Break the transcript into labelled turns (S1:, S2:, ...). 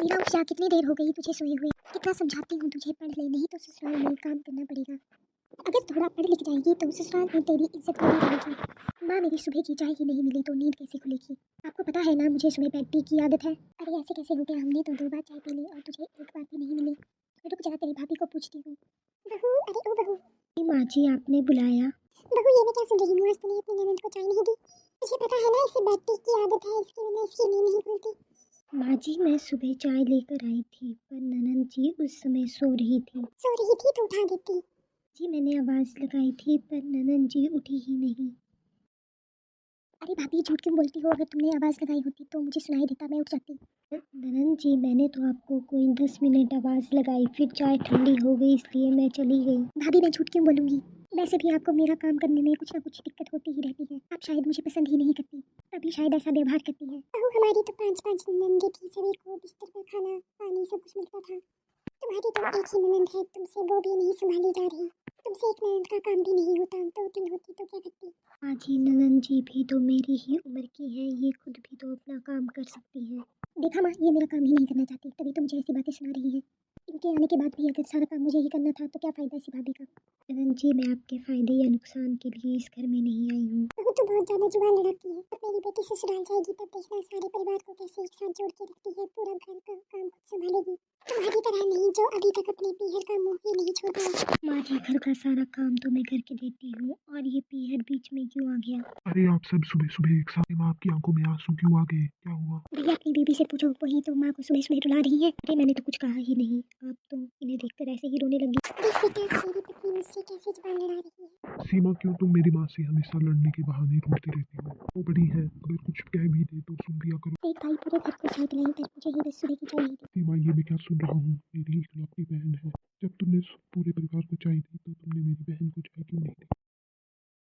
S1: मीरा उठ जा, कितनी देर हो गई तुझे सोए हुए। कितना समझाती हूँ तुझे, पढ़ ले, नहीं तो ससुराल में काम करना पड़ेगा। अगर थोड़ा पढ़ लिख जाएगी तो ससुराल में तेरी इज्जत नहीं रहेगी। माँ मेरी सुबह की चाय ही नहीं मिली तो नींद कैसे खुलेगी। आपको पता है ना मुझे सुबह बेड टी की आदत है। अरे ऐसे कैसे हो गया, हमने तो 2 बार चाय पी ली और तुझे एक बार भी नहीं मिली। रुक जा, तेरी भाभी को पूछती हूँ। बहू, अरे ओ बहू। माँ जी आपने बुलाया? बहू ये मैं क्या सुन रही हूँ, आज तूने अपनी ननद को चाय नहीं दी। मुझे पता है ना इसे बेड टी की आदत है, इसकी वजह इसकी नींद नहीं खुलती। माँ जी मैं सुबह चाय लेकर आई थी पर ननद जी उस समय सो रही थी। सो रही थी तो उठा देती। जी मैंने आवाज़ लगाई थी पर ननद जी उठी ही नहीं। अरे भाभी झूठ क्यों बोलती हो, अगर तुमने आवाज़ लगाई होती तो मुझे सुनाई देता, मैं उठ जाती। ननद जी मैंने तो आपको कोई 10 मिनट आवाज़ लगाई, फिर चाय ठंडी हो गई इसलिए मैं चली गई। भाभी मैं झूठ क्यों बोलूँगी, वैसे भी आपको मेरा काम करने में कुछ ना कुछ दिक्कत होती ही रहती है। आप शायद मुझे पसंद ही नहीं करती, तभी शायद ऐसा व्यवहार करती है। बहू हमारी तो 5-5 ननदें थी, सभी को बिस्तर पर खाना पानी सब कुछ मिलता था। तुम्हारी तो एक ही ननद है, तुमसे वो भी नहीं संभाली जा रही। तुमसे एक ननद का काम भी नहीं होता, 2-3 होती तो क्या करती। हाँ जी ननद जी भी तो मेरी ही उम्र की है, ये खुद भी तो अपना काम कर सकती है। देखा माँ, ये मेरा काम ही नहीं करना चाहती, तभी तो मुझे ऐसी बातें सुना रही है। इनके आने के बाद भी अगर सारा काम मुझे ही करना था तो क्या फ़ायदा इसी भाभी का। ननद जी मैं आपके फ़ायदे या नुकसान के लिए इस घर में नहीं आई हूँ। वो तो बहुत ज़्यादा जुबान लड़ाती है। अब मेरी बेटी ससुराल जाएगी तब देखना सारे परिवार को कैसे एक साथ जोड़ के रखती है, पूरा घर का काम खुद संभालेगी। तुम्हारी तरह नहीं जो अभी तक अपने पीहर का मुंह ही नहीं छोड़ा। माँ जी घर का सारा काम तो मैं करके देती हूँ और ये पीहर बीच में क्यों आ गया।
S2: अरे आप सब सुबह सुबह एक साथ, माँ आपकी आंखों में आंसू क्यों आ गए, क्या हुआ?
S1: भैया अपनी बीबी से पूछो, वही तो माँ को सुबह सुबह रुला रही है। अरे मैंने तो कुछ कहा ही नहीं, आप तो इन्हें देखकर ऐसे ही रोने लगी। देख बेटा मेरी पत्नी मुझसे कैसे जुबान लड़ा रही है।
S2: सीमा क्यों तुम मेरी माँ से हमेशा लड़ने के बहाने ढूंढती रहती हो? वो बड़ी है, अगर कुछ कह भी दे तो सुन लिया करो।
S1: देख भाई पूरे घर को चाय पिलाई पर मुझे ही बस सुबह की चाय नहीं दी।
S2: सीमा ये मैं क्या सुन रहा हूँ, मेरी इकलौती बहन है। जब तुमने पूरे परिवार को चाय दी तो तुमने मेरी बहन को चाय क्यों नहीं दी?